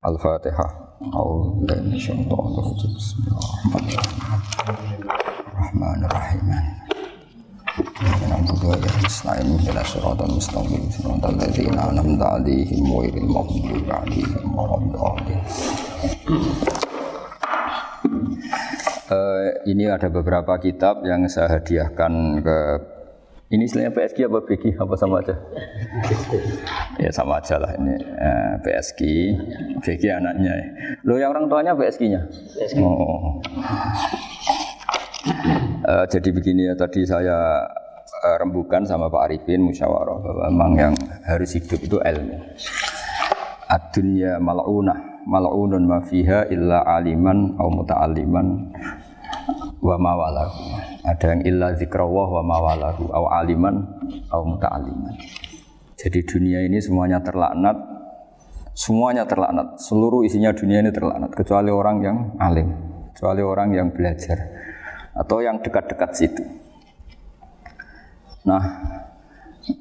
Al-Fatihah. A'udzu billahi minasyaitonir rajim. Bismillahirrahmanirrahim. Na'budu wa nasta'inu ihdinas siratal mustaqim siratal ladzina an'amta 'alaihim ghairil maghdubi 'alaihim waladdallin. Ini ada beberapa kitab yang saya hadiahkan ke ini istilahnya PSG apa BG apa sama aja? Ya sama aja lah ini PSG, BG anaknya. Loh yang orang tuanya PSG-nya? PSG. Oh. Jadi begini ya, tadi saya rembukan sama Pak Arifin musyawarah bahwa memang yang harus hidup itu ilmu. Ad-dunya mal'unah, mal'unun ma fiha illa aliman aw muta'alliman wa mawalahu. Ada yang illa zikrawah wa mawalahu aw aliman aw muta'alliman. Jadi dunia ini semuanya terlaknat. Semuanya terlaknat. Seluruh isinya dunia ini terlaknat kecuali orang yang alim, kecuali orang yang belajar atau yang dekat-dekat situ. Nah,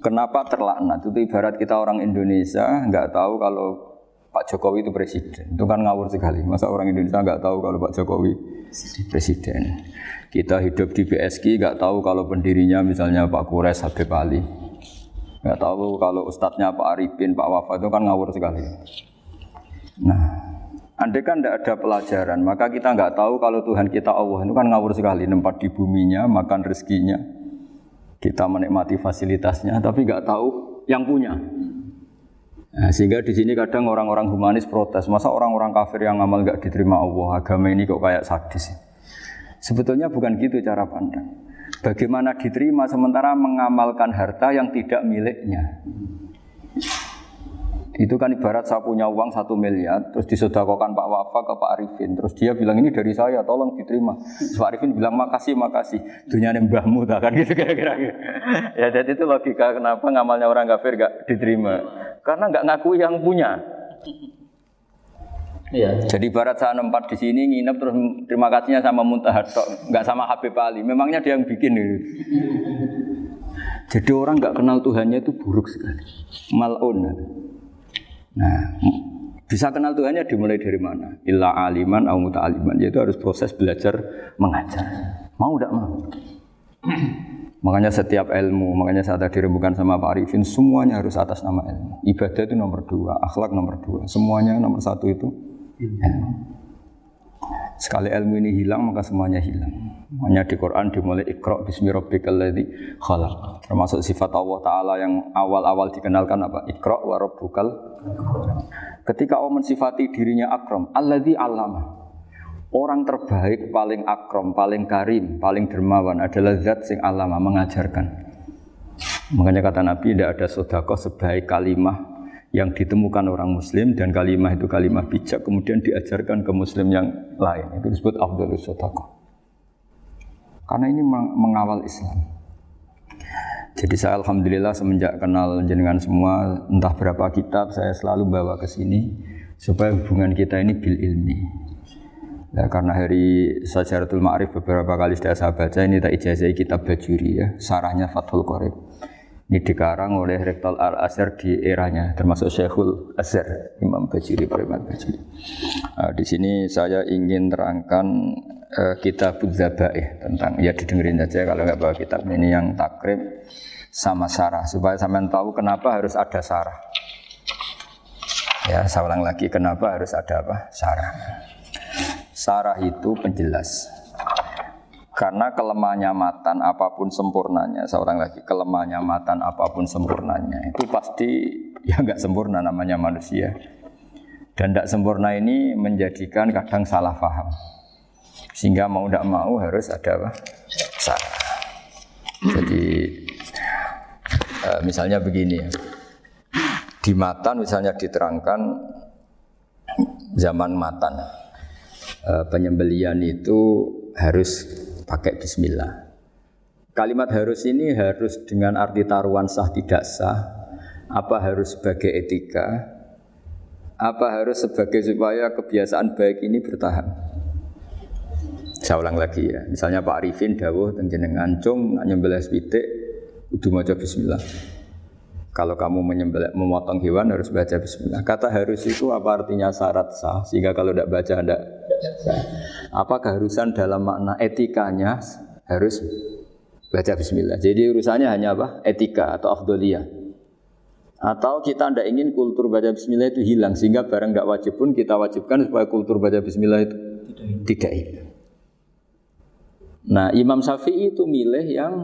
kenapa terlaknat? Itu ibarat kita orang Indonesia enggak tahu kalau Pak Jokowi itu presiden. Itu kan ngawur sekali. Masa orang Indonesia enggak tahu kalau Pak Jokowi presiden. Kita hidup di PSG enggak tahu kalau pendirinya misalnya Pak Kures Habib Ali. Enggak tahu kalau ustadznya Pak Arifin, Pak Wafa, itu kan ngawur sekali. Nah, andai kan tidak ada pelajaran, maka kita enggak tahu kalau Tuhan kita Allah. Itu kan ngawur sekali, nempat di buminya, makan rezekinya. Kita menikmati fasilitasnya, tapi enggak tahu yang punya. Nah, sehingga di sini kadang orang-orang humanis protes, masa orang-orang kafir yang amal enggak diterima Allah, agama ini kok kayak sadis. Sebetulnya bukan gitu cara pandang. Bagaimana diterima sementara mengamalkan harta yang tidak miliknya. Itu kan ibarat saya punya uang 1 miliar, terus disedekahkan Pak Wafa ke Pak Arifin, terus dia bilang ini dari saya, tolong diterima. Terus Pak Arifin bilang makasih, dunyane mbahmu tak kan gitu kira-kira. Ya jadi itu logika kenapa ngamalnya orang kafir enggak diterima. Karena enggak ngaku yang punya. Iya. Jadi ibarat saya nempat di sini nginep terus terima kasihnya sama Muntahar tok, enggak sama Habib Ali. Memangnya dia yang bikin itu. Jadi orang enggak kenal Tuhannya itu buruk sekali. Mal'un. Nah, bisa kenal Tuhannya dimulai dari mana? Illa aliman au muta'alliman, yaitu harus proses belajar mengajar. Mau enggak mau? Makanya setiap ilmu, makanya saat tadi rembukan sama Pak Arifin, semuanya harus atas nama ilmu. Ibadah itu nomor 2, akhlak nomor 2, semuanya nomor 1 itu ilmu. Sekali ilmu ini hilang, maka semuanya hilang. Makanya di Quran dimulai Iqra bismi rabbikal ladzi khalaq. Termasuk sifat Allah Ta'ala yang awal-awal dikenalkan apa? Iqra wa rabbukal. Ketika Allah mensifati dirinya akram, alladzi 'allama. Orang terbaik, paling akram, paling karim, paling dermawan adalah zat sing alama, mengajarkan. Makanya kata Nabi, tidak ada sedekah sebaik kalimah yang ditemukan orang muslim, dan kalimah itu kalimah bijak kemudian diajarkan ke muslim yang lain. Itu disebut afdhalus sedekah. Karena ini mengawal Islam. Jadi saya alhamdulillah semenjak kenal jenengan semua, entah berapa kitab saya selalu bawa ke sini supaya hubungan kita ini bil ilmi. Ya, karena hari Syajaratul Ma'arif beberapa kali sudah saya baca, ini tak ijazahi kitab Bajuri ya, sarahnya Fathul Qorib. Ini dikarang oleh Rektor Al-Azhar di eranya, termasuk Syekhul Azhar, Imam Bajuri, Pak Imam Bajuri. Di sini saya ingin terangkan kitab Dzabaih tentang, ya didengerin saja kalau nggak bawa kitab ini, yang takrib sama sarah, supaya sampean tahu kenapa harus ada sarah. Ya, saya ulang lagi, kenapa harus ada apa? Sarah. Sarah itu penjelas. Karena kelemahnya matan apapun sempurnanya, seorang lagi kelemahnya matan apapun sempurnanya, itu pasti ya enggak sempurna namanya manusia. Dan tidak sempurna ini menjadikan kadang salah paham. Sehingga mau tidak mau harus ada apa? Sarah. Jadi misalnya begini ya. Di matan misalnya diterangkan zaman matan. Penyembelian itu harus pakai bismillah. Kalimat harus ini harus dengan arti taruhan sah tidak sah, apa harus sebagai etika, apa harus sebagai supaya kebiasaan baik ini bertahan. Saya ulang lagi ya, misalnya Pak Arifin dawuh teng jenengan cung nyembelih pitik kudu maca bismillah. Kalau kamu memotong hewan harus baca bismillah. Kata harus itu apa artinya syarat sah? Sehingga kalau tidak baca tidak sah. Apa keharusan dalam makna etikanya harus baca bismillah. Jadi urusannya hanya apa? Etika atau afdoliyah. Atau kita tidak ingin kultur baca bismillah itu hilang. Sehingga barang tidak wajib pun kita wajibkan supaya kultur baca bismillah itu tidak hilang. Nah, Imam Syafi'i itu milih yang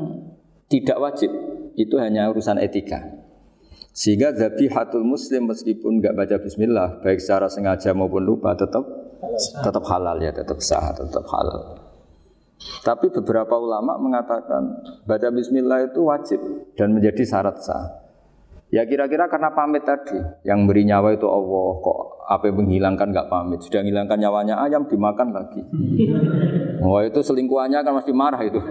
tidak wajib. Itu hanya urusan etika. Sehingga dhabihatul muslim meskipun enggak baca bismillah baik secara sengaja maupun lupa tetap halal ya, tetap sah, tetap halal. Tapi beberapa ulama mengatakan baca bismillah itu wajib dan menjadi syarat sah. Ya kira-kira karena pamit tadi, yang beri nyawa itu Allah, kok apa yang menghilangkan enggak pamit, sudah menghilangkan nyawanya ayam dimakan lagi. Wah itu selingkuhannya kan masih marah itu.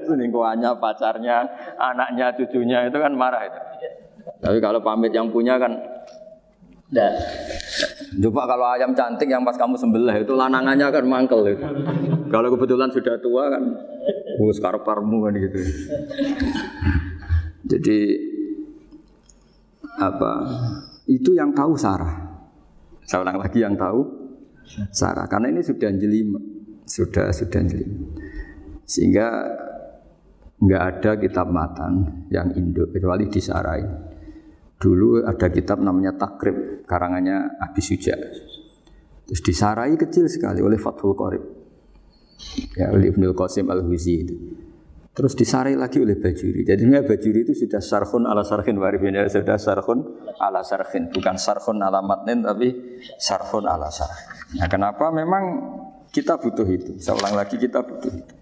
Selingkuhannya, pacarnya, anaknya, cucunya itu kan marah itu. Tapi kalau pamit yang punya kan enggak. Coba kalau ayam cantik yang pas kamu sembelih itu lanangannya kan mangkel itu. Kalau kebetulan sudah tua kan karep-karepmu kan gitu. Jadi apa? Itu yang tahu Sarah. Saya ulang lagi yang tahu Sarah karena ini sudah jelimet. Sudah jelimet. Sehingga enggak ada kitab matan yang Indo kecuali di Sarah ini. Dulu ada kitab namanya Takrib, karangannya Abi Suja. Terus disarai kecil sekali oleh Fathul Qorib. Ya, oleh Ibnul Qasim Al-Huzi itu. Terus disarai lagi oleh Bajuri. Jadi Bajuri itu sudah sarhun ala sarhin warifin, ya, sudah sarhun ala sarhin, bukan sarhun ala matnin tapi sarhun ala sarhin. Nah, kenapa memang kita butuh itu? Saya ulang lagi kita butuh itu.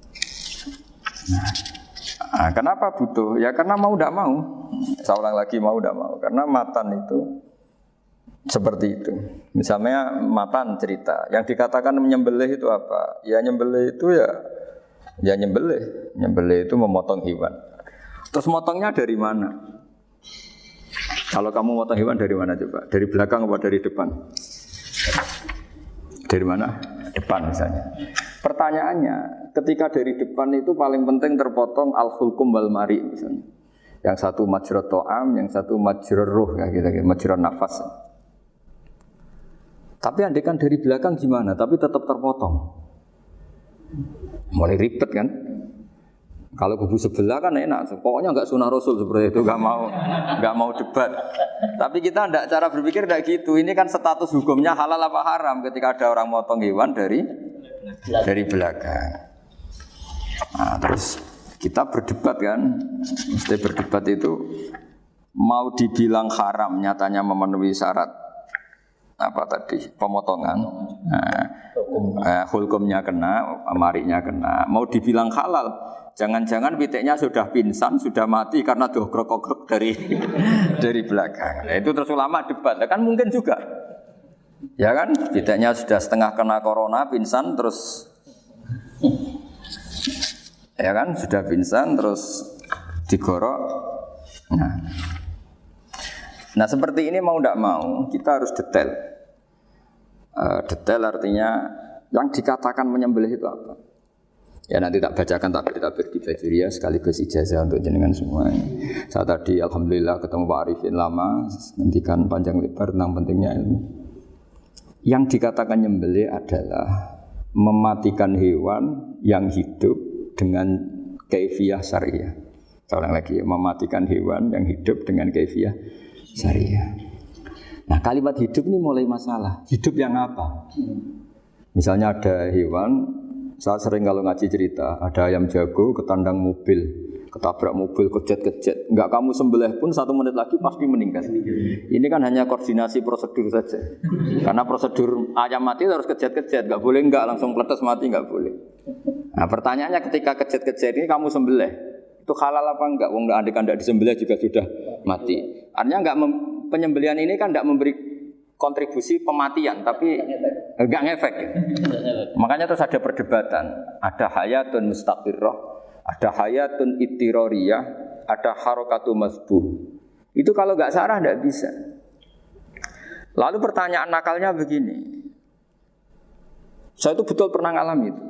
Nah, kenapa butuh? Ya karena mau tidak mau. Saya ulang lagi mau tidak mau. Karena matan itu seperti itu. Misalnya matan cerita. Yang dikatakan menyembelih itu apa? Ya nyembelih itu ya nyembelih. Nyembelih itu memotong hewan. Terus motongnya dari mana? Kalau kamu motong hewan dari mana coba? Dari belakang atau dari depan? Dari mana? Depan misalnya. Pertanyaannya, ketika dari depan itu paling penting terpotong al-hulkum wal mari misalnya. Yang satu majrur to'am, yang satu majrur ruh ya gitu, majrur nafas. Tapi andekan dari belakang gimana? Tapi tetap terpotong. Mulai ribet kan? Kalau kubu sebelah kan enak, pokoknya enggak sunah Rasul seperti itu, enggak mau debat. Tapi kita enggak, cara berpikir enggak gitu. Ini kan status hukumnya halal apa haram ketika ada orang motong hewan dari belakang. Nah, terus kita berdebat kan, mesti berdebat itu mau dibilang haram, nyatanya memenuhi syarat apa tadi pemotongan. Hukumnya kena, amarinya kena. Mau dibilang halal, jangan-jangan pitiknya sudah pingsan, sudah mati karena dogrok-dogrok dari belakang. Nah, itu terus ulama debat, kan mungkin juga. Ya kan, pitiknya sudah setengah kena corona, pingsan terus. Ya kan, sudah pingsan terus digorok. Nah seperti ini mau tidak mau kita harus detail. Detail artinya yang dikatakan menyembelih itu apa? Ya nanti tak bacakan tapi kita di Bajuria sekaligus ijazah untuk jenengan semua. Saya tadi alhamdulillah ketemu Pak Arifin lama, ngendikan panjang lebar tentang pentingnya ilmu. Yang dikatakan nyembelih adalah mematikan hewan yang hidup dengan kaifiyah syariah. Saya ulang lagi, mematikan hewan yang hidup dengan kaifiyah syariah. Nah kalimat hidup ini mulai masalah. Hidup yang apa? Misalnya ada hewan, saya sering kalau ngaji cerita, ada ayam jago ketandang mobil, ketabrak mobil, kejet-kejet. Enggak kamu sembelih pun 1 menit lagi pasti meninggal. Ini kan hanya koordinasi prosedur saja. Karena prosedur ayam mati harus kejet-kejet, enggak boleh enggak langsung peletes mati, enggak boleh. Nah pertanyaannya ketika kejet-kejet ini kamu sembelih, itu halal apa enggak? Wong andai kan enggak disembelih juga sudah mati. Artinya enggak penyembelihan ini kan enggak memberi kontribusi pematian, tapi enggak ngefek. Makanya terus ada perdebatan. Ada hayatun mustaqirrah, ada hayatun ittirariyah, ada harokatu masbuh. Itu kalau enggak sarah enggak bisa. Lalu pertanyaan nakalnya begini. Saya itu betul pernah ngalami itu.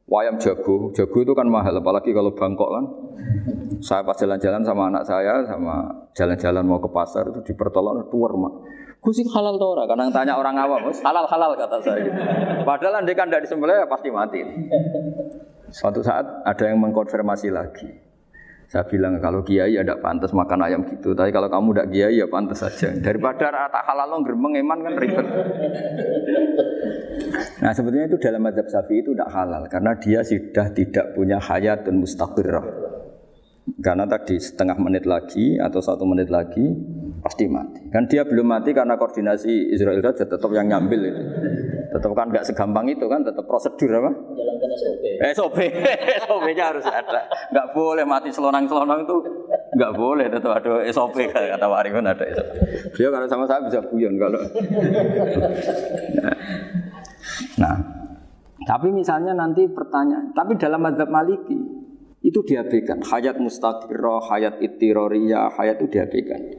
Ayam jago itu kan mahal, apalagi kalau Bangkok kan. Saya pas jalan-jalan sama anak saya, sama jalan-jalan mau ke pasar itu di pertolongan tuwer mak. Gus ini halal tuh orang, kadang tanya orang awam, halal kata saya. Gitu. Padahal andai kan tidak disembelih ya pasti mati. Suatu saat ada yang mengkonfirmasi lagi. Saya bilang kalau kiai ya tidak pantas makan ayam gitu, tapi kalau kamu tidak kiai ya pantas saja. Daripada rata halal lo geremeng eman kan ribet. Nah sebetulnya itu dalam mazhab Syafi'i itu tidak halal karena dia sudah tidak punya hayatun mustaqirrah. Karena tadi setengah menit lagi atau 1 menit lagi pasti mati. Kan dia belum mati karena koordinasi Israel saja tetap yang nyambil itu. Tetap kan nggak segampang itu kan, tetap prosedur apa? Jalankan SOP. SOP-nya harus ada. Nggak boleh mati selonang-selonang itu nggak boleh, tetap ada SOP kata Warifun ada SOP. Dia kalau sama saya bisa guyon kalau. Nah, tapi misalnya nanti pertanyaan, tapi dalam mazhab Maliki itu diabaikan, hayat mustaqirrah, hayat ittiroriyah, hayat itu diabaikan.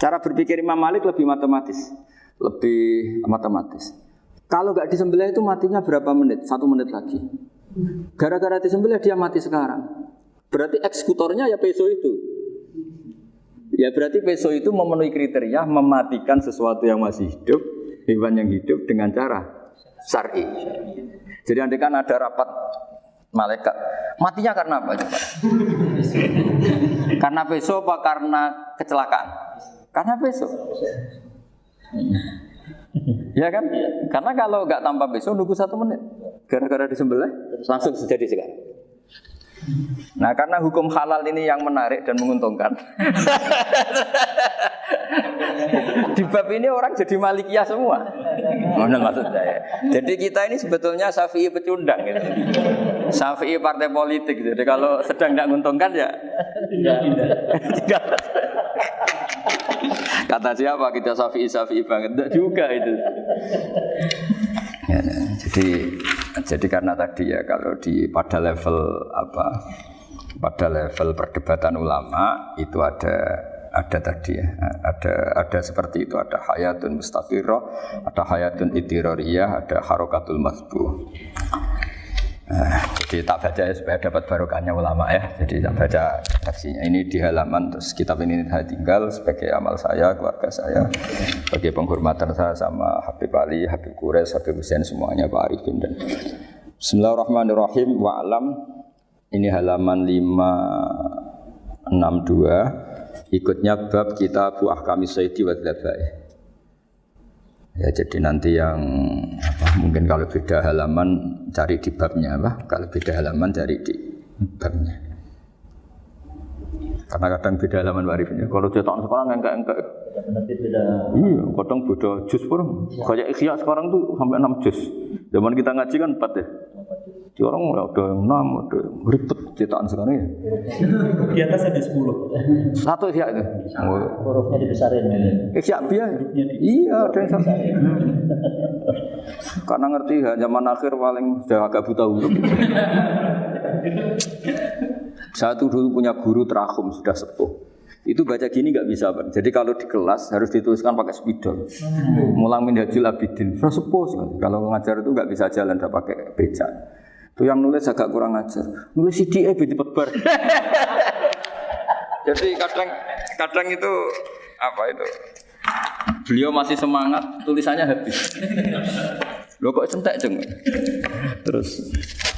Cara berpikir Imam Malik lebih matematis. Kalau nggak disembelih itu matinya berapa menit? 1 menit lagi. Gara-gara disembelih dia mati sekarang. Berarti eksekutornya ya peso itu. Ya berarti peso itu memenuhi kriteria mematikan sesuatu yang masih hidup, hewan yang hidup dengan cara syar'i. Jadi andai kan ada rapat malaikat, matinya karena apa coba? Karena peso apa karena kecelakaan? Karena peso. Ya kan? Karena kalau nggak tanpa peso nunggu 1 menit, gara-gara disembelih langsung terjadi sekarang. Nah karena hukum halal ini yang menarik dan menguntungkan. Di bab ini orang jadi Malikiyah semua. Mana maksud saya? Jadi kita ini sebetulnya Syafi'i pecundang gitu. Syafi'i partai politik. Jadi kalau sedang tidak menguntungkan ya tidak. Kata siapa kita Syafi'i banget? Tidak juga itu. Ya, jadi karena tadi ya kalau pada level perdebatan ulama itu ada tadi ya, ada seperti itu, ada hayatun mustaqirrah, ada hayatun ittiroriyah, ada harokatul masbuh. Jadi tak baca ya supaya dapat barokahnya ulama ya. Jadi tak baca taksinya ini di halaman, terus kitab ini saya tinggal sebagai amal saya, keluarga saya, sebagai penghormatan saya sama Habib Ali, Habib Qures, Habib Hussein semuanya, Pak Arifin dan Bismillahirrahmanirrahim. Wa'alam, ini halaman 562, ikutnya bab kitab Ahkamis Sayyidi wa Dzabaih. Ya jadi nanti yang mungkin kalau beda halaman cari di babnya kalau beda halaman cari di babnya. Karena kadang beda halaman warifnya. Kalau cetakan sekarang enggak. Iya, kadang beda juz pun. Kayak Ikhya sekarang tuh sampai 6 juz. Zaman kita ngaji kan 4 ya. Di orang ada yang 6, ada ribet cetakan sekarang ya. Di atas ada 10. Satu Ikhya itu. Hurufnya dibesarin. Ikhya biaya. Iya, ada yang sama. Karena ngerti zaman akhir paling sudah agak buta huruf. Saya tuh dulu punya guru terakhum sudah sepuh. Itu baca gini nggak bisa, Pak. Jadi kalau di kelas harus dituliskan pakai spidol. Mulang Minhajul Abidin. Sudah sepuh sekali. Kalau ngajar itu nggak bisa jalan, nggak pakai beca. Itu yang nulis agak kurang ajar. Nulis CDE cepet bar. Jadi kadang itu itu. Beliau masih semangat, tulisannya habis. Loh kok sentek jeng. Terus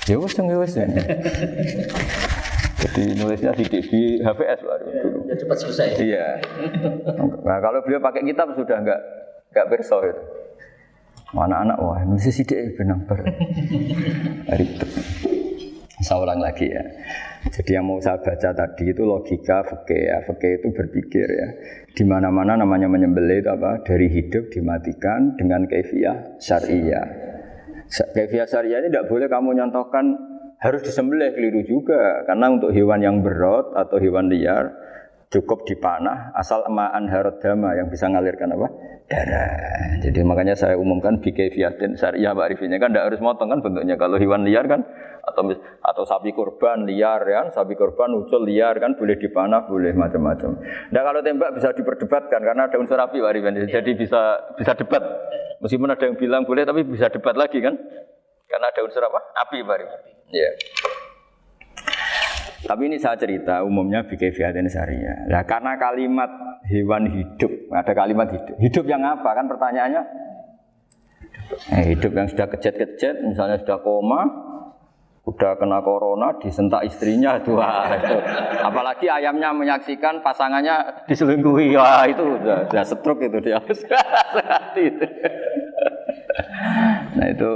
ya wes. Jadi nulisnya di HVS baru dulu. Ya cepat selesai. Iya. Nah kalau beliau pakai kitab sudah enggak berso itu. Anak-anak wah nulis sidik benang ber. Ribet. Saya ulang lagi ya. Jadi yang mau saya baca tadi itu logika fikih ya. Fikih itu berpikir ya. Di mana-mana namanya menyembelih itu dari hidup dimatikan dengan kaifiyah syariah. Kaifiyah syariah ini tidak boleh kamu nyontohkan harus disembelih, keliru juga. Karena untuk hewan yang berat atau hewan liar cukup dipanah asal ma'an harad dama yang bisa mengalirkan darah. Jadi makanya saya umumkan bikaifiyatin syariah Pak Arifinnya kan tidak harus motong kan bentuknya. Kalau hewan liar kan atau sapi kurban liar kan, sapi kurban ucul liar kan boleh dipanah, boleh macam-macam. Nah kalau tembak bisa diperdebatkan karena ada unsur api Pak Arifin. Jadi bisa debat. Meskipun ada yang bilang boleh tapi bisa debat lagi kan. Karena ada unsur apa? Api baru. Ya. Tapi ini saya cerita umumnya bikaifiatin syariah. Nah, karena kalimat hewan hidup, ada kalimat hidup. Hidup yang apa kan pertanyaannya? Hidup yang sudah kejet-kejet, misalnya sudah koma, udah kena corona, disentak istrinya, itu. Apalagi ayamnya menyaksikan pasangannya diselingkuhi, wah itu udah stroke itu dia. Nah itu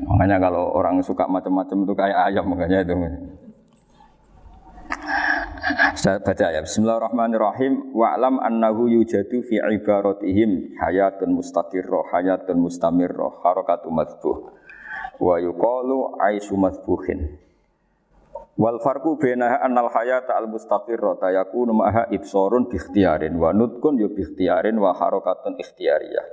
makanya kalau orang suka macam-macam itu kayak ayam makanya itu. Saya baca ya. Bismillahirrahmanirrahim. Wa'lam annahu yujadu fi ibaratihim hayatun mustaqirrah, hayatun mustamirrah, harakatu madbuh. Wa yuqalu aisyu madbuhin. Wal farqu bainaha annal hayata al mustaqirrah yakunu ma'a ibsarun bi ikhtiyarin wa nutqun bi ikhtiyarin wa harakatun ikhtiyariyah.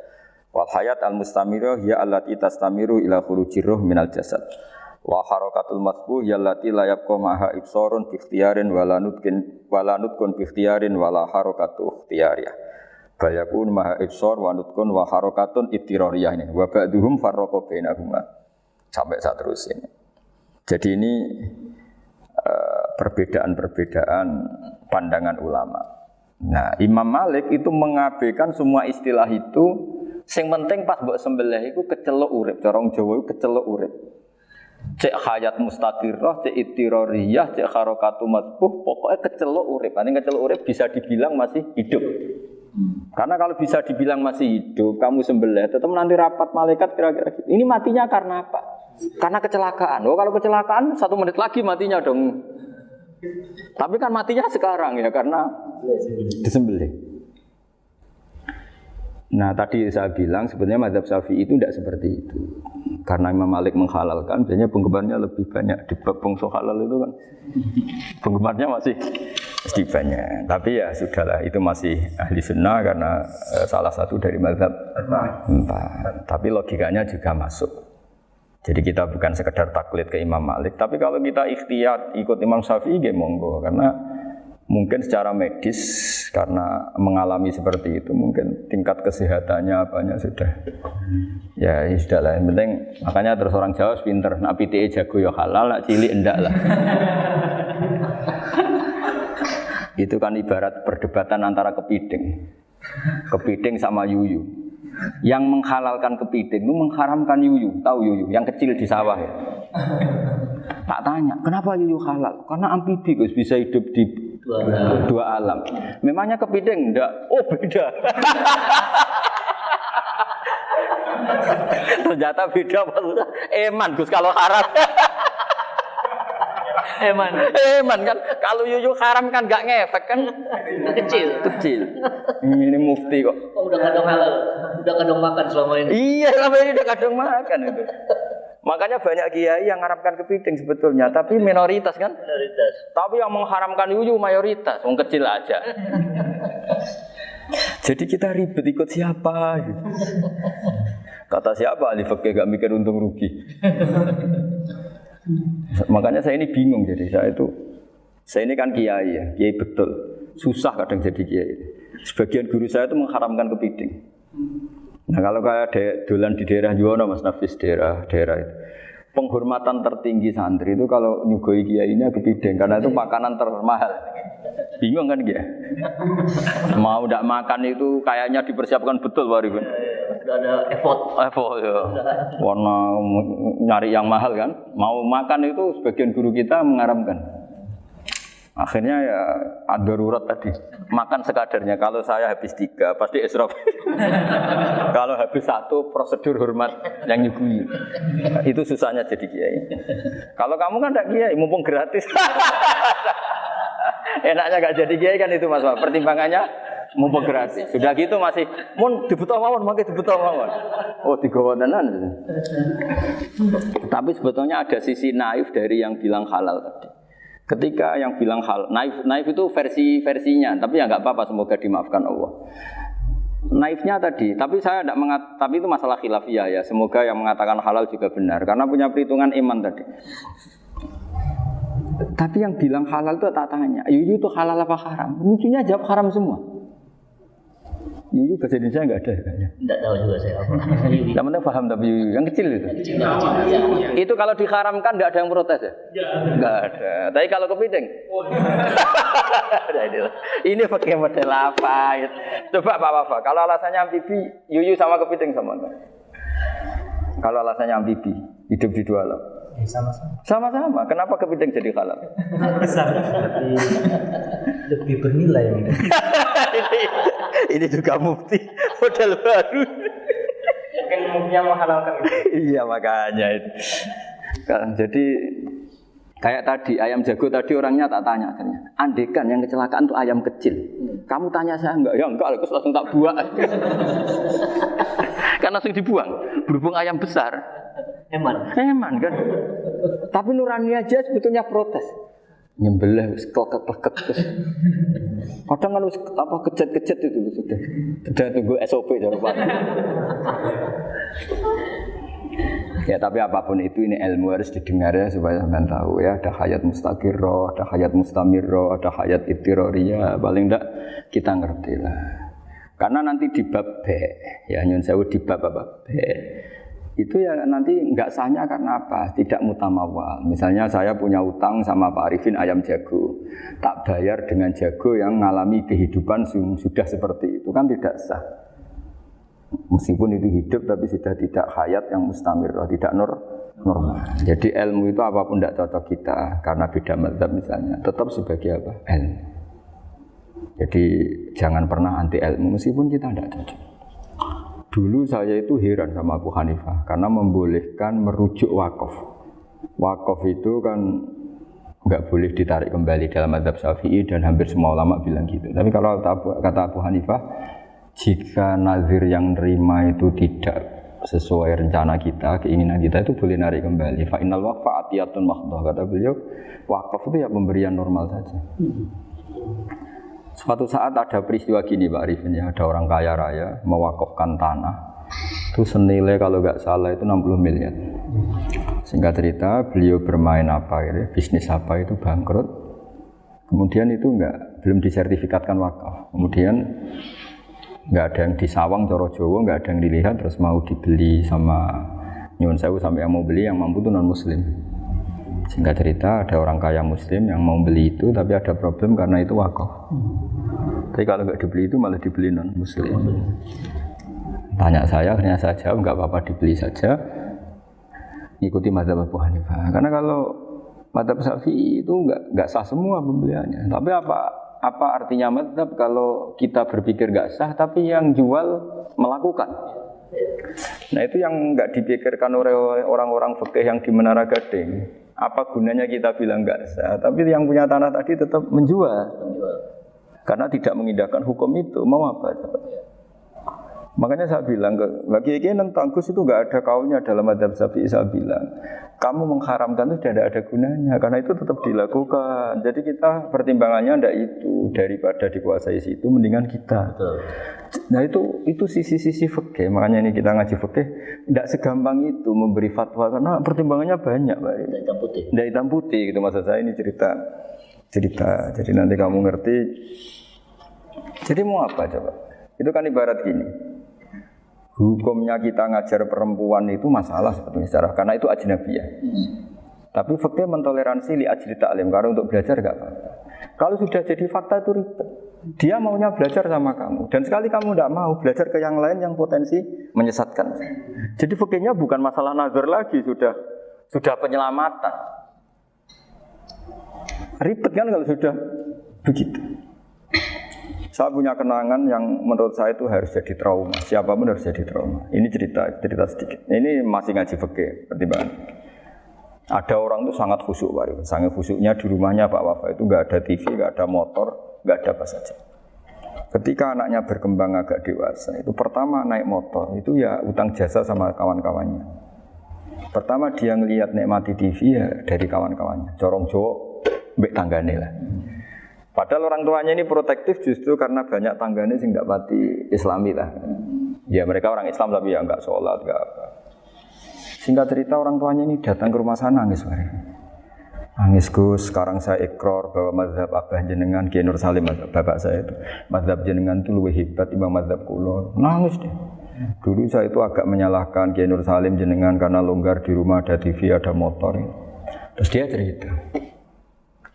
Wal hayat al mustamirrah hiya allati tastamiru ila khurujir ruh minal jasad. Wa harakatul masbuh hiya allati la yabqa ma'a ibsarun bi ikhtiyarin wa la nutqun bi ikhtiyarin wa la harakatu ikhtiyariyah. Bal yakun ma'a ibsar wa nutqun wa harakatun ittirariyah ini. Wa ba'duhum farraqa bainahuma. Sampai saat terus ini. Jadi ini perbedaan-perbedaan pandangan ulama. Nah, Imam Malik itu mengabaikan semua istilah itu. Sing penting pas mbok sembelih iku kecelok urip, cara wong Jawa iku kecelok urip. Cek hayat mustaqirrah, cek ittirariyah, cek harakatu madbuh, pokoknya kecelok urip. Ini kecelok urip bisa dibilang masih hidup. Karena kalau bisa dibilang masih hidup, kamu sembelih, tetap nanti rapat malaikat kira-kira gitu. Ini matinya karena apa? Karena kecelakaan. Oh, kalau kecelakaan 1 menit lagi matinya dong. Tapi kan matinya sekarang ya karena disembelih. Nah tadi saya bilang sebenarnya mazhab Syafi'i itu tidak seperti itu. Karena Imam Malik menghalalkan, biasanya penggemarnya lebih banyak di bab bangsa halal itu kan. Penggemarnya masih banyak. Tapi ya sudahlah, itu masih ahli sunnah karena salah satu dari mazhab 4. Tapi logikanya juga masuk. Jadi kita bukan sekedar taklid ke Imam Malik, tapi kalau kita ikhtiyat ikut Imam Syafi'i ya monggo, karena mungkin secara medis karena mengalami seperti itu mungkin tingkat kesehatannya apanya sudah ya sudah lah, yang penting makanya terus orang Jawa pinter, nak PTE jago ya halal, nak cilik enggak lah. Itu kan ibarat perdebatan antara kepiting sama yuyu. Yang menghalalkan kepiting itu mengharamkan yuyu. Tahu yuyu yang kecil di sawah ya. Tak tanya, kenapa yuyu halal? Karena amfibi Gus, bisa hidup di dua alam. Memangnya kepiting enggak? Oh beda. Ternyata beda maksudnya. Eman Gus kalau haram. Eman kan kalau yuyu haram kan enggak ngefek kan kecil. Ini mufti kok. Oh, udah kadang halal. Udah kadang makan selama ini. Iya, selama ini udah kadang makan itu. Makanya banyak kiai yang mengharamkan kepiting sebetulnya, tapi minoritas kan? Minoritas. Tapi yang mengharamkan yuyu mayoritas, wong kecil aja. Jadi kita ribet ikut siapa? Kata siapa ahli fikih gak mikir untung rugi. Makanya saya ini bingung, jadi saya ini kan kiai ya, kiai betul. Susah kadang jadi kiai. Sebagian guru saya itu mengharamkan kepiting. Nah kalau kayak dolan di daerah Juwono Mas Nafis, daerah itu penghormatan tertinggi santri itu kalau nyugoi kiainya kepiting karena itu makanan termahal. Bingung kan dia? Mau tidak makan itu kayaknya dipersiapkan betul Pak Ribun. Udah ada effort ya. Warna nyari yang mahal kan. Mau makan itu sebagian guru kita mengharamkan. Akhirnya ya darurat tadi. Makan sekadarnya. Kalau saya habis 3 pasti israf. Kalau habis 1 prosedur hormat yang nyugui. Itu susahnya jadi kiai. Kalau kamu kan tidak kiai, mumpung gratis. Enaknya gak jadi kiai kan itu Mas. Pertimbangannya mumpung gratis. Sudah gitu masih mun dibutuh mawon, mangke dibutuh mawon. Oh, digawa tenan. Tapi sebetulnya ada sisi naif dari yang bilang halal tadi. Ketika yang bilang halal, naif itu versinya, tapi ya nggak apa-apa, semoga dimaafkan Allah. Naifnya tadi, tapi saya tidak tapi itu masalah khilafiyah ya. Semoga yang mengatakan halal juga benar, karena punya perhitungan iman tadi. Tapi yang bilang halal itu tak tanya, yuyu itu halal apa haram? Lucunya jawab haram semua. Yuyu bahasa Indonesia enggak ada kayaknya. Tidak tahu juga saya apa. Yang penting paham tapi yuyu yang kecil itu. Kecil. Ya. Itu kalau diharamkan enggak ada yang protes ya? Enggak ada. Tapi kalau kepiting? Ini pakai model apa? Coba Pak Wafa, kalau alasannya amfibi, yuyu sama kepiting sama enggak? Kalau alasannya amfibi, hidup di dua alam. Sama-sama. Sama-sama. Kenapa kepiting jadi halal? Besar, tapi lebih bernilai. Ini juga mufti model baru. Mungkin muftinya menghalalkan itu. Iya makanya itu. Kan jadi kayak tadi ayam jago tadi orangnya tak tanya ternyata. Andekan yang kecelakaan itu ayam kecil. Kamu tanya saya enggak? Ya enggak, aku langsung tak buang. Kan langsung dibuang. Berhubung ayam besar. Eman kan. Tapi nurani aja sebetulnya protes. Nyembelih wis klekek-klekek terus. Kadang kan wis apa kejet-kejet itu sudah. Sudah tunggu SOP dari Pak. Ya tapi apapun itu ini ilmu harus didengar ya supaya sampean tahu ya ada hayat mustaqirrah, ada hayat mustamirrah, ada hayat ittirariyah, paling enggak kita ngerti lah. Karena nanti di bab B ya nyun sewu di bab apa? B. Itu ya nanti enggak sahnya karena apa? Tidak mutamawal. Misalnya saya punya utang sama Pak Arifin ayam jago. Tak bayar dengan jago yang mengalami kehidupan sudah seperti itu kan tidak sah. Meskipun itu hidup tapi sudah tidak hayat yang mustamirrah, tidak normal. Jadi ilmu itu apapun tidak cocok kita karena beda mazhab misalnya, tetap sebagai apa? Ilmu. Jadi jangan pernah anti ilmu meskipun kita tidak cocok. Dulu saya itu heran sama Abu Hanifah karena membolehkan merujuk wakaf. Wakaf itu kan nggak boleh ditarik kembali dalam mazhab Syafi'i dan hampir semua ulama bilang gitu. Tapi kalau kata Abu Hanifah, jika nazir yang nerima itu tidak sesuai rencana kita, keinginan kita itu boleh narik kembali. Fa innal waqfa atiyatun mahdhah, kata beliau, wakaf itu ya pemberian normal saja. Suatu saat ada peristiwa gini Pak Arifin ya, ada orang kaya raya mewakafkan tanah. Itu senilai kalau nggak salah itu 60 miliar. Singkat cerita beliau bermain apa gitu, bisnis apa itu bangkrut. Kemudian itu belum disertifikatkan wakaf. Kemudian nggak ada yang disawang coro Jawa, nggak ada yang dilihat terus mau dibeli sama nyuwun sewu sampai yang mau beli yang mampu itu non muslim. Singkat cerita ada orang kaya muslim yang mau beli itu tapi ada problem karena itu wakaf. Tapi kalau nggak dibeli itu malah dibeli non muslim. Tanya saya, akhirnya saya jawab nggak apa-apa dibeli saja. Ikuti mazhab Abu Hanifah. Karena kalau mazhab Syafi'i itu nggak sah semua pembeliannya. Tapi apa artinya mazhab kalau kita berpikir nggak sah tapi yang jual melakukan? Nah itu yang nggak dipikirkan oleh orang-orang fikih yang di Menara Gading. Apa gunanya kita bilang nggak sah, tapi yang punya tanah tadi tetap menjual. Karena tidak mengindahkan hukum itu, mau apa? Makanya saya bilang, bagi nentang Gus itu nggak ada kaulnya dalam mazhab Syafi'i. Saya bilang, kamu mengharamkan itu tidak ada gunanya, karena itu tetap dilakukan. Jadi kita pertimbangannya tidak itu, daripada dikuasai situ, mendingan kita. Betul. Nah itu sisi-sisi fikih. Makanya ini kita ngaji fikih, tidak segampang itu memberi fatwa karena pertimbangannya banyak, Pak. Tidak hitam putih. Tidak hitam putih gitu maksud saya ini cerita. Jadi nanti kamu ngerti. Jadi mau apa coba? Itu kan ibarat gini. Hukumnya kita ngajar perempuan itu masalah sebetulnya secara karena itu ajnabiyah. Tapi fakta mentoleransi li ajli ta'lim karena untuk belajar enggak apa-apa. Kalau sudah jadi fakta itu ribet. Dia maunya belajar sama kamu dan sekali kamu tidak mau belajar ke yang lain yang potensi menyesatkan. Jadi fakihnya bukan masalah nazar lagi, sudah penyelamatan. Ribet kan kalau sudah begitu. Saya punya kenangan yang menurut saya itu harus jadi trauma. Siapapun harus jadi trauma. Ini cerita sedikit. Ini masih ngaji fikih pertimbangan. Ada orang itu sangat khusyuk, Pak. Sangat khusyuknya di rumahnya Pak Wafa itu nggak ada TV, nggak ada motor, nggak ada apa saja. Ketika anaknya berkembang agak dewasa, itu pertama naik motor itu ya utang jasa sama kawan-kawannya. Pertama dia ngelihat nikmati TV ya dari kawan-kawannya. Corong Jawa, mbek tanggane lah. Padahal orang tuanya ini protektif justru karena banyak tanggane sing nggak pati Islami lah. Ya mereka orang Islam tapi ya nggak sholat, nggak apa. Singkat cerita orang tuanya ini datang ke rumah sana nangis. Nangis Gus, sekarang saya ikrar bahwa mazhab Abah jenengan Kiai Nur Salim, mazhab bapak saya itu, mazhab jenengan itu lebih hebat timbang mazhab kula. Nangis deh. Dulu saya itu agak menyalahkan Kiai Nur Salim jenengan karena longgar di rumah ada TV, ada motor. Terus dia cerita.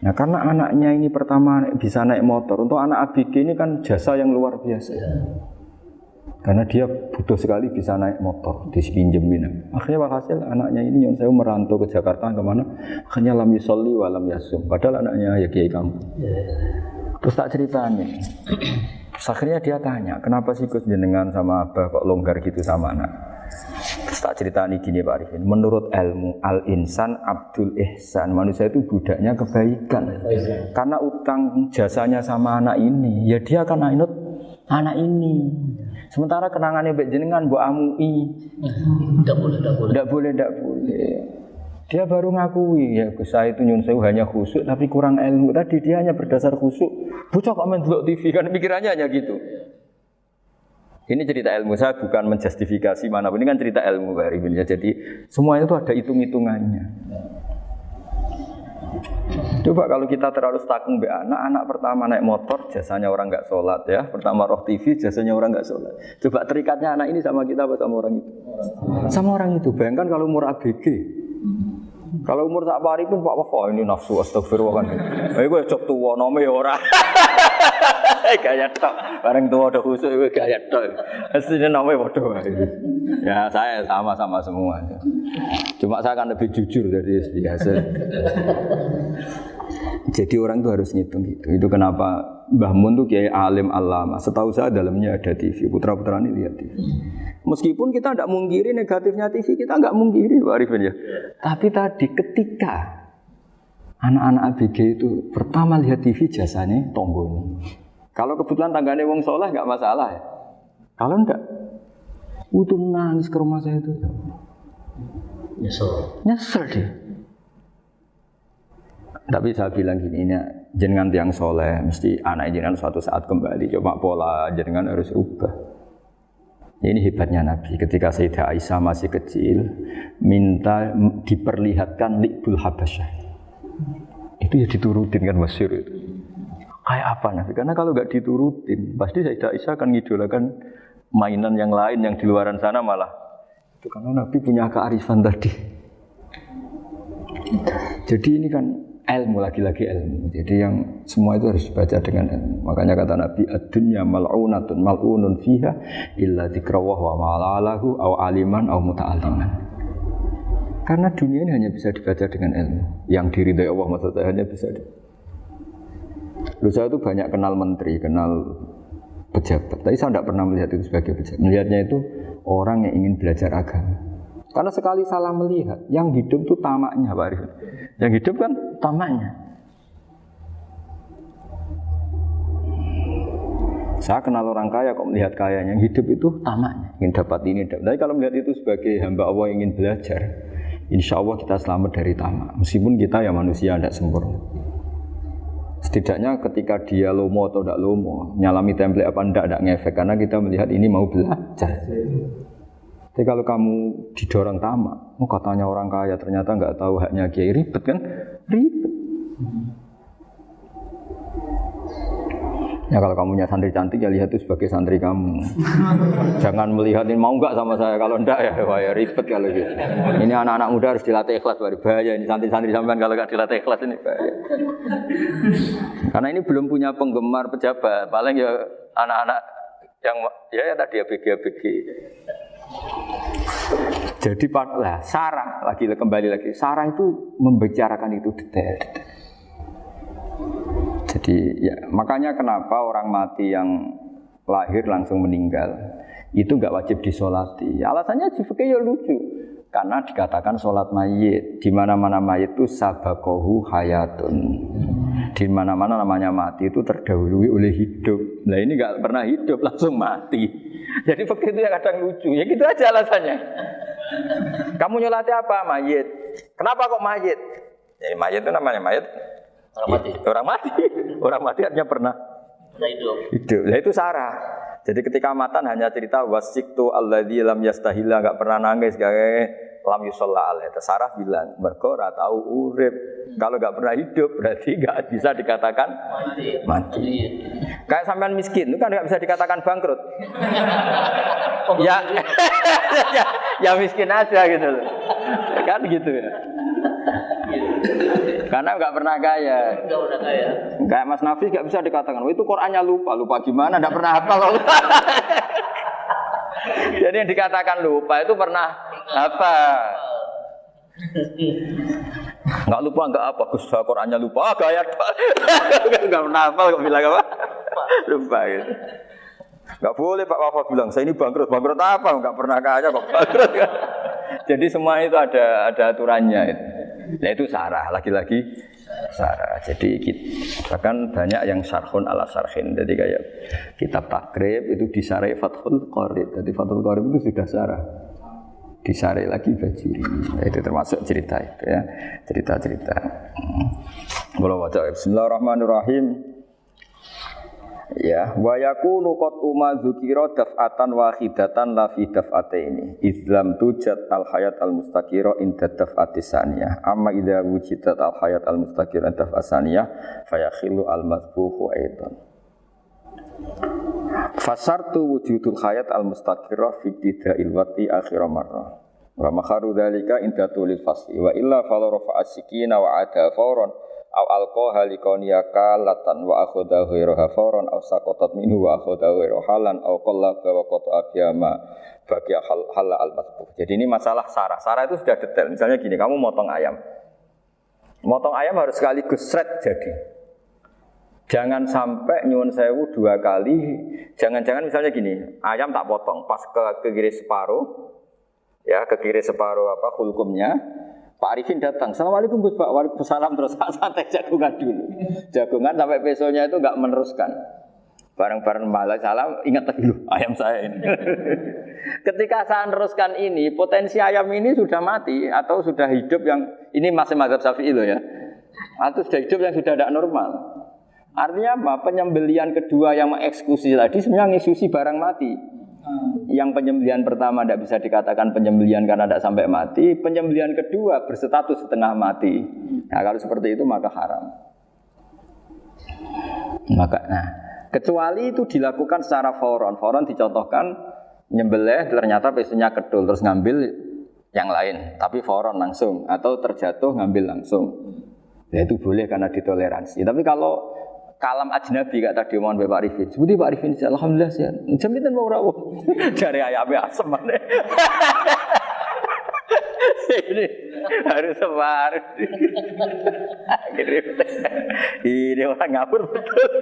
Nah karena anaknya ini pertama bisa naik motor, untuk anak ABG ini kan jasa yang luar biasa. Karena dia butuh sekali bisa naik motor, dipinjemin. Akhirnya walhasil anaknya ini yang saya merantau ke Jakarta kemana? Akhirnya lam yusolli wa lam yasum. Padahal anaknya ya kiai kamu. Terus tak ceritanya. Terus akhirnya dia tanya, kenapa sih Gus jenengan sama Abah kok longgar gitu sama anak? Terus tak ceritanya gini Pak Arifin. Menurut ilmu al-insan abdul ihsan, manusia itu budaknya kebaikan. Karena utang jasanya sama anak ini, ya dia akan ainut anak ini. Sementara kenangannya mbek jenengan mbok amui. Enggak boleh. Dia baru ngakui ya Gus saya itu nyun sewu hanya khusyuk tapi kurang ilmu. Tadi dia hanya berdasar khusyuk. Bocah kok main delok TV kan pikirannya hanya gitu. Ini cerita ilmu, saya bukan menjustifikasi mana pun, ini kan cerita ilmu Pak Arifin ya. Jadi semuanya itu ada hitung-hitungannya. Coba kalau kita terlalu stakung be anak pertama naik motor jasanya orang nggak sholat ya, pertama roh TV jasanya orang nggak sholat. Coba terikatnya anak ini sama kita apa sama orang itu? Sama orang itu. Bayangkan kalau umur ABG, kalau umur tak pari pun Pak Wafa ini nafsu astagfirullah kan. Gue cok tua nome ya orang. Gaya tok, bareng tua udah khusus gue gaya tok. Aslinya namanya bodoh. Ya saya sama semua. Cuma saya akan lebih jujur dari biasa. Jadi orang itu harus ngitung gitu. Itu kenapa Mbah Mun tuh kiai alim alama. Setahu saya dalamnya ada TV. Putra-putra ini lihat TV. Meskipun kita tidak mungkiri negatifnya TV, kita nggak mungkiri Pak Arifin ya. Tapi tadi ketika anak-anak ABG itu pertama lihat TV jasanya tombol. Kalau kebetulan tanggane wong soleh nggak masalah ya. Kalau enggak, itu nangis ke rumah saya itu. Nyesel dia. Tapi saya bilang gini, ini jenengan tiang soleh, mesti anak jenengan suatu saat kembali. Coba pola jenengan harus rubah. Ini hebatnya Nabi. Ketika Sayyidah Aisyah masih kecil, minta diperlihatkan Liqbul Habasyah. Itu ya diturutin kan masyhur itu. Kayak apa Nabi? Karena kalau nggak diturutin, pasti Sayyidah Aisyah akan ngidolakan mainan yang lain yang di luaran sana malah. Itu karena Nabi punya kearifan tadi. Jadi ini kan ilmu, lagi-lagi ilmu. Jadi yang semua itu harus dibaca dengan ilmu. Makanya kata Nabi, ad-dunya mal'unatun mal'unun fiha illa dzikrawah wa ma'alalahu aw aliman aw muta'alliman. Karena dunia ini hanya bisa dibaca dengan ilmu. Yang diridai Allah maksud saya hanya bisa. Lalu saya itu banyak kenal menteri, kenal pejabat. Tapi saya tidak pernah melihat itu sebagai pejabat. Melihatnya itu orang yang ingin belajar agama. Karena sekali salah melihat, yang hidup itu tamaknya Pak Arifin. Yang hidup kan tamaknya. Saya kenal orang kaya kok melihat kaya, yang hidup itu tamaknya, ingin dapat ini. Tapi kalau melihat itu sebagai hamba Allah yang ingin belajar, insya Allah kita selamat dari tamak. Meskipun kita ya manusia tidak sempurna. Setidaknya ketika dia lomo atau tidak lomo, nyalami template apa tidak ngefek, karena kita melihat ini mau belajar. Tapi kalau kamu didorong tamak, katanya orang kaya ternyata nggak tahu haknya kiai, ribet kan? Ribet. Ya kalau kamu punya santri cantik ya lihat itu sebagai santri kamu. Jangan melihat ini mau nggak sama saya, kalau enggak ya wah ya ribet kalau gitu. Ini anak-anak muda harus dilatih ikhlas, bahaya ini santri-santri sampean kalau nggak dilatih ikhlas ini bahaya. Karena ini belum punya penggemar pejabat, paling ya anak-anak yang ya tadi ABG. Jadi lah Sarah kembali lagi. Sarah itu membicarakan itu detail. Jadi ya makanya kenapa orang mati yang lahir langsung meninggal itu enggak wajib disolati. Alasannya di fikih ya lucu. Karena dikatakan sholat mayit, di mana-mana mayit itu sabakohu hayatun. Di mana-mana namanya mati itu terdahului oleh hidup. Nah ini enggak pernah hidup langsung mati. Jadi fikih itu yang kadang lucu. Ya gitu aja alasannya. Kamu nyolati apa? Mayit. Kenapa kok mayit? Jadi mayit itu namanya mayit. Orang mati artinya pernah hidup. Nah itu Sarah. Jadi ketika matan hanya cerita wasiktu alladzi lam yastahila, enggak pernah nangis, lam yusalla alaihi. Sarah bilang, mergo ora tau urip. Kalau enggak pernah hidup berarti enggak bisa dikatakan mati. Kayak sampean miskin itu kan enggak bisa dikatakan bangkrut. Ya, ya miskin aja gitu loh. Kan gitu ya. Karena enggak pernah kaya. Enggak udah kaya. Kayak Mas Nafis enggak bisa dikatakan, "Oh, itu Qur'annya lupa gimana? Enggak pernah hafal." Jadi yang dikatakan lupa itu pernah apa? Enggak lupa enggak apa, Gus Qur'annya lupa, gaya enggak pernah hafal kok bilang apa? Lupa gitu. Enggak boleh Pak Wafa bilang, saya ini bangkrut apa? Enggak pernah kaya kok bangkrut. Jadi semua itu ada aturannya itu. Nah itu sarah, lagi-lagi sarah. Jadi bahkan banyak yang syarhun ala syarhin. Jadi kayak kitab takrib itu disarai Fathul Qorib. Jadi Fathul Qorib itu sudah sarah. Disarai lagi Bajuri. Itu termasuk cerita itu ya. Cerita-cerita. Kalau baca Bismillahirrahmanirrahim. Ya, wa yakunu qad umma dzukira daf'atan wahidatan la fi daf'ataini. Islam tujad al hayat al mustaqira inda daf'ati saniyah. Amma idza wujidat al hayat al mustaqira inda daf'ati saniyah fayakhilu al mazbuhu aidan. Fasartu wujudul hayat al mustaqira fi ibtida'il wati akhir marrah. Wa makharu dzalika inda tulil fasli wa illa fala rafa'a sikina wa ada fawran aw alqaha liqaniyaka latan wa akhadha ghairuha fawran aw saqatat minhu wa akhadha ghairu halan aw qallaba wa qata'a biyama bagi hal al masbuh. Jadi ini masalah sarah. Sarah itu sudah detail. Misalnya gini, kamu motong ayam. Motong ayam harus sekaligus shred jadi. Jangan sampai nyuwun sewu 2 kali. Jangan-jangan misalnya gini, ayam tak potong pas ke kiri separuh. Ya, ke kiri separuh apa hulkumnya. Pak Arifin datang, Assalamualaikum Gus Pak, waalaikumsalam, terus santai jagungan dulu. Jagungan sampai besoknya itu enggak meneruskan. Bareng-bareng malah salam, ingat dulu ayam saya ini. Ketika saya meneruskan ini, potensi ayam ini sudah mati atau sudah hidup yang ini masih mazhab Syafi'i loh ya. Atau sudah hidup yang sudah tidak normal. Artinya apa? Penyembelian kedua yang mengeksekusi tadi sebenarnya mengeksekusi barang mati. Yang penyembelian pertama tidak bisa dikatakan penyembelian karena tidak sampai mati. Penyembelian kedua berstatus setengah mati. Nah kalau seperti itu maka haram. Kecuali itu dilakukan secara fauron. Fauron dicontohkan nyembelih ternyata pesunya kedul terus ngambil yang lain. Tapi fauron langsung atau terjatuh ngambil langsung. Ya itu boleh karena ditoleransi. Tapi kalau kalam ajnabi kata tadi mohon Pak Arifin. Seperti Pak Arifin, alhamdulillah sih. Jaminan mau rawuh. Dari ayamnya asem mana? Ini harus sebar. Ini orang ngabur betul.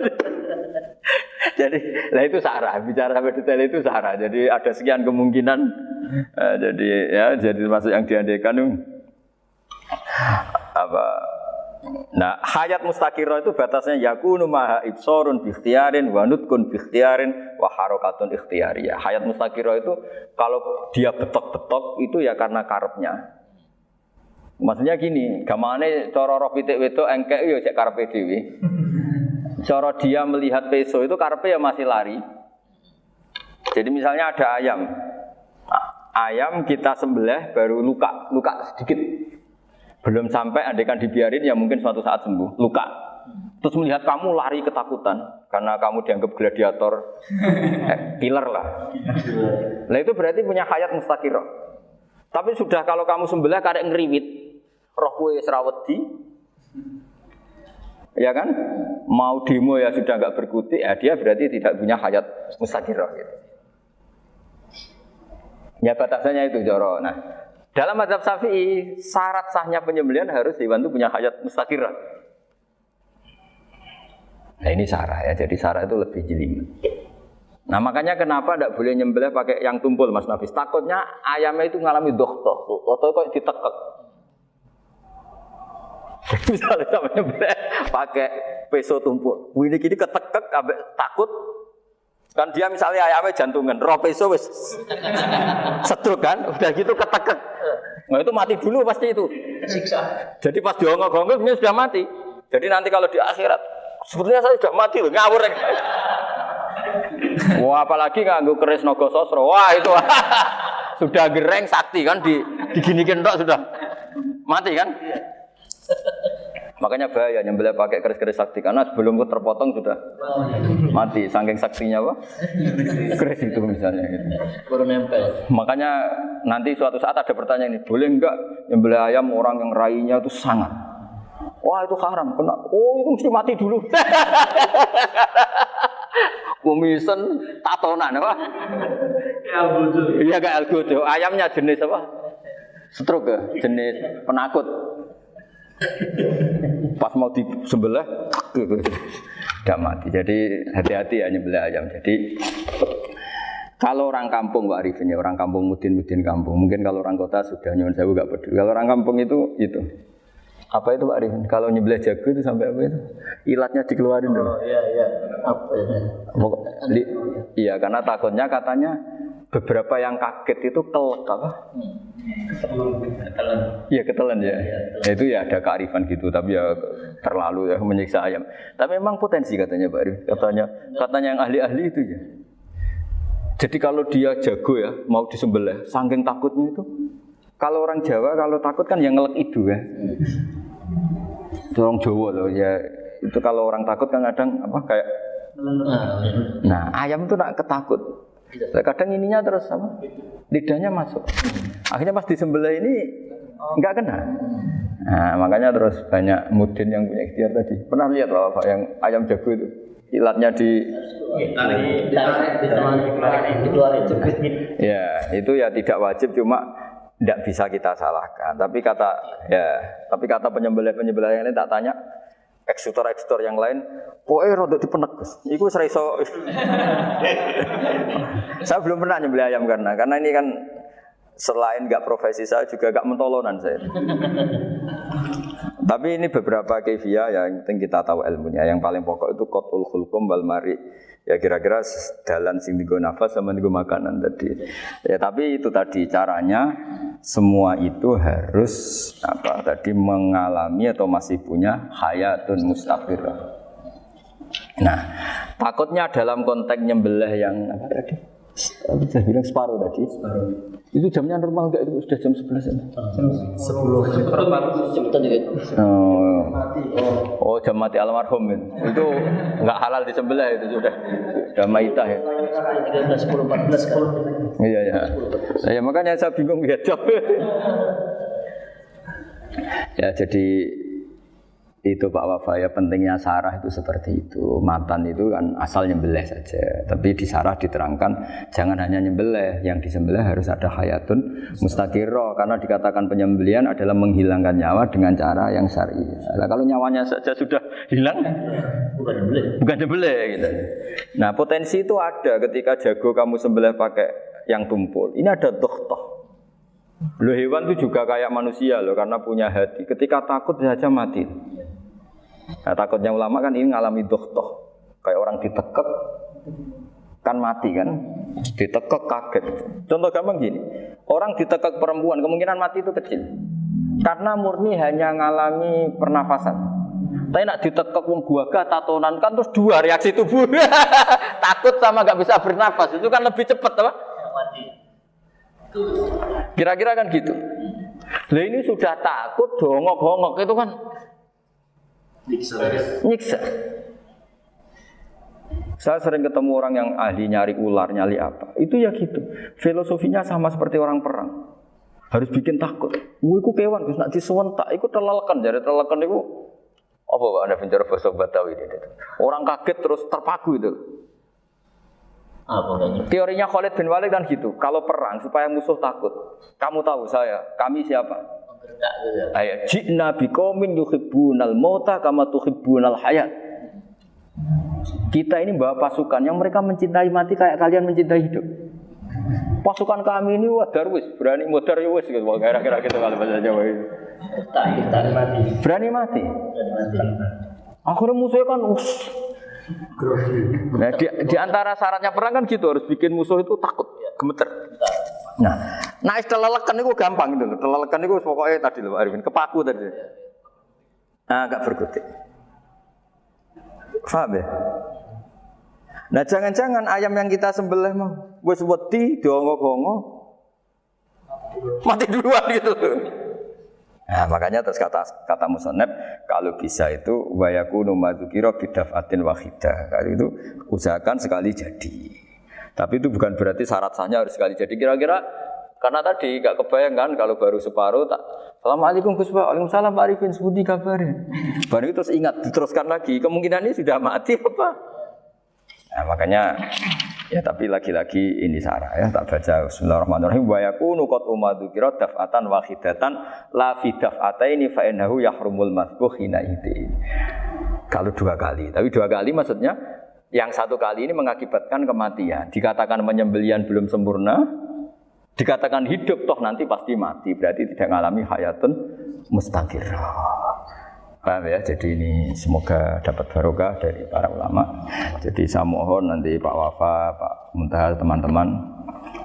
Jadi, lah itu sarah. Bicara sampai detail itu sarah. Jadi ada sekian kemungkinan. Jadi termasuk yang diandaikan apa? Nah, hayat mustaqirah itu batasnya yakunu maha ibsorun bi ikhtiyarin wa nutqun bi ikhtiyarin wa harakatun ikhtiyariyah. Hayat mustaqirah itu kalau dia betok-betok itu ya karena karepnya. Maksudnya gini, gamane cara roh pitik wedok engkek yo cek karepe dhewe. Cara dia melihat peso itu karepe ya masih lari. Jadi misalnya ada ayam. Ayam kita sembelih baru luka sedikit. Belum sampai andaikan dibiarin ya mungkin suatu saat sembuh, luka. Terus melihat kamu lari ketakutan karena kamu dianggap gladiator, killer lah. Nah itu berarti punya hayat mustaqirah. Tapi sudah kalau kamu sembelih karek ngriwit, roh kowe serawedi. Ya kan? Mau demo ya sudah enggak berkutik, ya dia berarti tidak punya hayat mustaqirah gitu. Ya batasannya itu joro. Nah, dalam mazhab Syafi'i, syarat sahnya penyembelihan harus hewan itu punya hayat mustaqirah. Nah ini sarah ya, jadi sarah itu lebih jeli. Nah makanya kenapa tidak boleh nyembelih pakai yang tumpul Mas Nafis? Takutnya ayamnya itu ngalami dohtoh, atau kok ditekek. Misalnya sama nyembelih pakai peso tumpul, ini gini ketekek, takut. Kan dia misalnya ayamnya jantungan, roh peso wis setruk kan, udah gitu ketekek. Nah itu mati dulu pasti itu. Siksa. Jadi pas diongok-ongok ini sudah mati. Jadi nanti kalau di akhirat, sebetulnya saya sudah mati loh, ngawur. Wah apalagi nganggo keris naga sasra. Wah itu sudah gereng sakti kan diginikan tok sudah mati kan? Makanya bahaya nyembelih pakai keris-keris sakti karena sebelum terpotong sudah mati. Saking saktinya apa? Keris itu misalnya. Gitu. Baru nempel. Makanya nanti suatu saat ada pertanyaan ini, boleh enggak nyembelih ayam orang yang rainya itu sangat? Wah itu haram. Kena. Oh itu mesti mati dulu. Kumisen tatonan apa? Iya kayak algojo. Ayamnya jenis apa? Stroke ya? Jenis penakut. Pas mau disembelih tidak mati. Jadi hati-hati ya nyembelih ayam. Jadi kalau orang kampung Pak Arifin ya, orang kampung mudin kampung. Mungkin kalau orang kota sudah nyuwun sewu enggak peduli. Kalau orang kampung itu apa itu Pak Arifin? Kalau nyembelih jago itu sampai apa itu? Ilatnya dikeluarin dulu. Oh iya. Apa ya? Iya, karena takutnya katanya beberapa yang kaget itu kelek apa? Ketelan. Iya ketelan ya. Itu ya ada kearifan gitu, tapi ya terlalu ya menyiksa ayam. Tapi memang potensi katanya Pak Arif. Katanya yang ahli-ahli itu ya. Jadi kalau dia jago ya, mau disembelih, saking takutnya itu. Kalau orang Jawa kalau takut kan yang ngelek idu ya. Itu orang Jawa loh ya. Itu kalau orang takut kan kadang apa kayak. Nah ayam itu nak ketakut. Kadang ininya terus apa? Lidahnya masuk. Akhirnya pas disembelih ini enggak kena. Nah, makanya terus banyak mudin yang punya ikhtiar tadi. Pernah lihat loh Pak yang ayam jago itu ilatnya ditarik ya, itu ya tidak wajib cuma tidak bisa kita salahkan. Tapi kata penyembelih yang ini tak tanya eksekutor yang lain, rodok dipenek Gus. Iku wis ra iso. Saya belum pernah nyembelih ayam karena ini kan selain enggak profesi saya juga enggak mentolonan saya. Tapi ini beberapa keifiyah yang penting kita tahu ilmunya. Yang paling pokok itu qatul khulqum wal mari. Ya kira-kira dalan sing digo nafas sama digo makanan tadi. Ya tapi itu tadi caranya semua itu harus mengalami atau masih punya hayatun mustaqirah. Nah, takutnya dalam konteks nyembelih yang apa tadi? Saya bilang separuh tadi. Itu jamnya normal enggak itu sudah jam 11 ini? Jam 10. Cepetan dikit. Oh, jam mati almarhum itu. Itu enggak halal disembelih itu sudah maitah ya. 13, 10, 14 kan. Iya. Ya makanya saya bingung ya jawab. Ya jadi itu Pak Wafa ya pentingnya sarah itu seperti itu. Matan itu kan asal nyembelih saja. Tapi di sarah diterangkan jangan hanya nyembelih, yang disembelih harus ada hayatun mustaqirah karena dikatakan penyembelihan adalah menghilangkan nyawa dengan cara yang syar'i. Nah, kalau nyawanya saja sudah hilang bukan nyembelih gitu. Nah, potensi itu ada ketika jago kamu sembelih pakai yang tumpul. Ini ada dokhtoh. Loh hewan itu juga kayak manusia loh karena punya hati. Ketika takut saja mati. Nah, takutnya ulama kan ini ngalami dokhtoh. Kayak orang ditekek kan mati kan. Ditekek kaget. Contoh gampang gini. Orang ditekek perempuan kemungkinan mati itu kecil. Karena murni hanya ngalami pernafasan. Tapi nak ditekek wong gagah tatonan kan terus dua reaksi tubuh. Takut sama enggak bisa bernafas. Itu kan lebih cepat apa? Mati. Kira-kira kan gitu. Lah ini sudah takut dongok-hongok itu kan nyiksa. Saya sering ketemu orang yang ahli nyari ular, nyari apa. Itu ya gitu. Filosofinya sama seperti orang perang. Harus bikin takut. Iku kewan Gus nak disewentak iku telelekan. Jadi telelekan iku apa Pak Anda bicara bahasa Batawi itu. Orang kaget terus terpaku itu. Apa Teorinya Khalid bin Walid kan gitu. Kalau perang supaya musuh takut. Kamu tahu kami siapa? Ayat jina biqaumin yuhibbunal mauta kama tuhibbunal hayat. Kita ini bawa pasukan yang mereka mencintai mati kayak kalian mencintai hidup. Pasukan kami ini wah darwis, berani modar ya wis gitu. Kira-kira gitu kalau bahasa Jawa itu. Berani mati. Akhirnya musuhnya kan nah, di antara syaratnya perang kan gitu harus bikin musuh itu takut, gemeter. Nah telelekan itu gampang gitu. Telelekan itu pokoknya tadi loh Pak Arifin, kepaku tadi. Nah, agak berkutik. Paham ya? Nah, jangan-jangan ayam yang kita sembelih mah wis wedi dongok-dongok mati duluan gitu. Nah, makanya terus kata musannaf kalau bisa itu wa yakunu madzukira bidafatin wahidah. Kalau itu usahakan sekali jadi. Tapi itu bukan berarti syarat sahnya harus sekali jadi. Kira-kira karena tadi gak kebayang kan kalau baru separuh tak Assalamualaikum Gus Pak. Waalaikumsalam Pak Arifin. Sebuti kabarnya. Baru itu terus ingat diteruskan lagi. Kemungkinan ini sudah mati apa? Nah, makanya ya tapi lagi-lagi ini sarah ya tak baca bismillahirrahmanirrahim wa yakunu qad umadzukira daf'atan wahidatan la fi daf'ataini fa innahu yahrumul masbuh hina itu. Kalau 2 kali, tapi 2 kali maksudnya yang 1 kali ini mengakibatkan kematian. Dikatakan penyembelian belum sempurna, dikatakan hidup toh nanti pasti mati, berarti tidak mengalami hayatun mustaqirrah. Paham ya? Jadi ini semoga dapat barokah dari para ulama. Jadi saya mohon nanti Pak Wafa, Pak Muntaha, teman-teman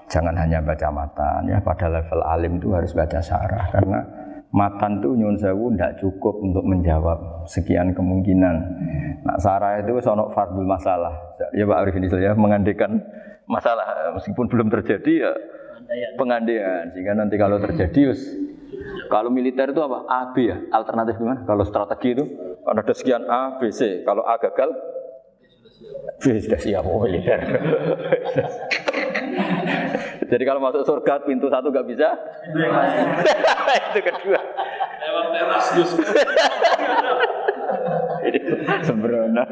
jangan hanya baca matan ya. Pada level alim itu harus baca syarah karena matan itu nyuwun sewu tidak cukup untuk menjawab sekian kemungkinan. Nah, syarah itu sono fardul masalah. Ya Pak Arif ini ya mengandaikan masalah meskipun belum terjadi ya pengandaian sehingga nanti kalau terjadi kalau militer itu apa? A, B ya? Alternatif gimana? Kalau strategi itu ada sekian A, B, C. Kalau A gagal, B sudah siap militer. Jadi kalau masuk surga pintu 1 gak bisa? Itu kedua. Lewat teras Gus. Sembrono.